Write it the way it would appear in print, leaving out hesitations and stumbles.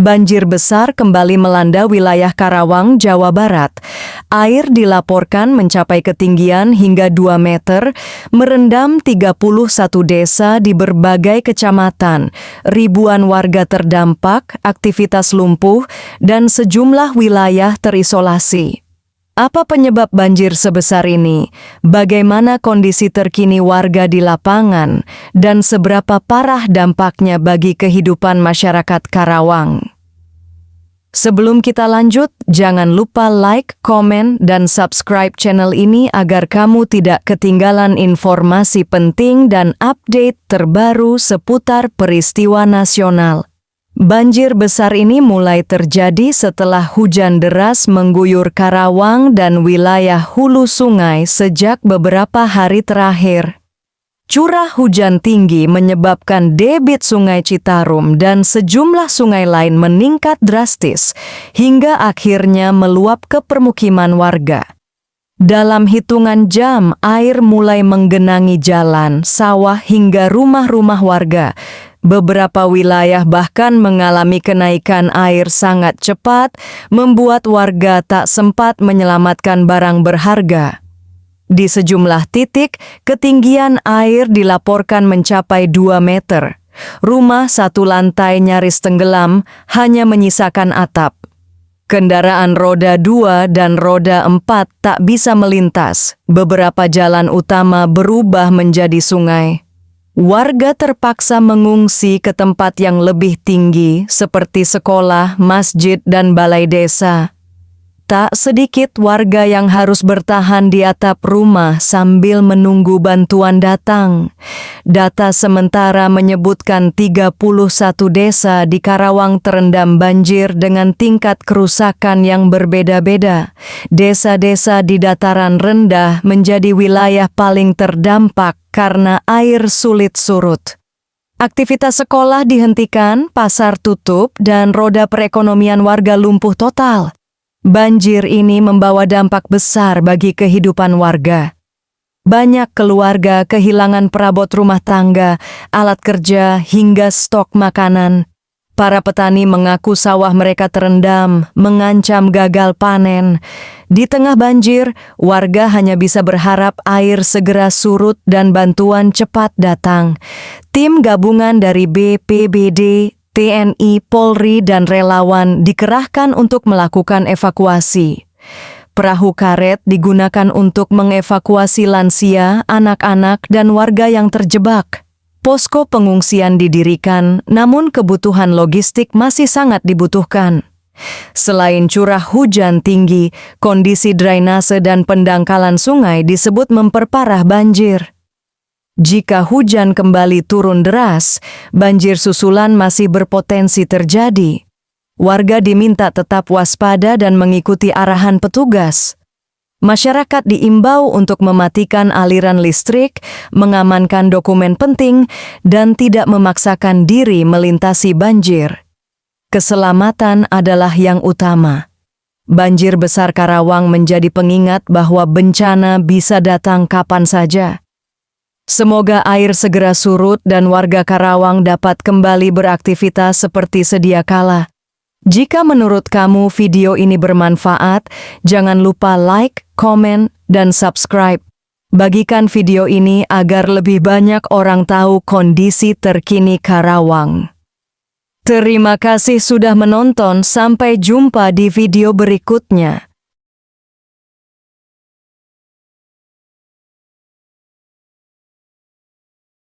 Banjir besar kembali melanda wilayah Karawang, Jawa Barat. Air dilaporkan mencapai ketinggian hingga 2 meter, merendam 31 desa di berbagai kecamatan. Ribuan warga terdampak, aktivitas lumpuh, dan sejumlah wilayah terisolasi. Apa penyebab banjir sebesar ini? Bagaimana kondisi terkini warga di lapangan? Dan seberapa parah dampaknya bagi kehidupan masyarakat Karawang? Sebelum kita lanjut, jangan lupa like, komen, dan subscribe channel ini agar kamu tidak ketinggalan informasi penting dan update terbaru seputar peristiwa nasional. Banjir besar ini mulai terjadi setelah hujan deras mengguyur Karawang dan wilayah hulu sungai sejak beberapa hari terakhir. Curah hujan tinggi menyebabkan debit Sungai Citarum dan sejumlah sungai lain meningkat drastis hingga akhirnya meluap ke permukiman warga. Dalam hitungan jam, air mulai menggenangi jalan, sawah hingga rumah-rumah warga. Beberapa wilayah bahkan mengalami kenaikan air sangat cepat, membuat warga tak sempat menyelamatkan barang berharga. Di sejumlah titik, ketinggian air dilaporkan mencapai 2 meter. Rumah satu lantai nyaris tenggelam, hanya menyisakan atap. Kendaraan roda 2 dan roda 4 tak bisa melintas. Beberapa jalan utama berubah menjadi sungai. Warga terpaksa mengungsi ke tempat yang lebih tinggi seperti sekolah, masjid, dan balai desa. Tak sedikit warga yang harus bertahan di atap rumah sambil menunggu bantuan datang. Data sementara menyebutkan 31 desa di Karawang terendam banjir dengan tingkat kerusakan yang berbeda-beda. Desa-desa di dataran rendah menjadi wilayah paling terdampak karena air sulit surut. Aktivitas sekolah dihentikan, pasar tutup, dan roda perekonomian warga lumpuh total. Banjir ini membawa dampak besar bagi kehidupan warga. Banyak keluarga kehilangan perabot rumah tangga, alat kerja, hingga stok makanan. Para petani mengaku sawah mereka terendam, mengancam gagal panen. Di tengah banjir, warga hanya bisa berharap air segera surut dan bantuan cepat datang. Tim gabungan dari BPBD, TNI, Polri, dan relawan dikerahkan untuk melakukan evakuasi. Perahu karet digunakan untuk mengevakuasi lansia, anak-anak, dan warga yang terjebak. Posko pengungsian didirikan, namun kebutuhan logistik masih sangat dibutuhkan. Selain curah hujan tinggi, kondisi drainase dan pendangkalan sungai disebut memperparah banjir. Jika hujan kembali turun deras, banjir susulan masih berpotensi terjadi. Warga diminta tetap waspada dan mengikuti arahan petugas. Masyarakat diimbau untuk mematikan aliran listrik, mengamankan dokumen penting, dan tidak memaksakan diri melintasi banjir. Keselamatan adalah yang utama. Banjir besar Karawang menjadi pengingat bahwa bencana bisa datang kapan saja. Semoga air segera surut dan warga Karawang dapat kembali beraktivitas seperti sedia kala. Jika menurut kamu video ini bermanfaat, jangan lupa like, komen, dan subscribe. Bagikan video ini agar lebih banyak orang tahu kondisi terkini Karawang. Terima kasih sudah menonton, sampai jumpa di video berikutnya.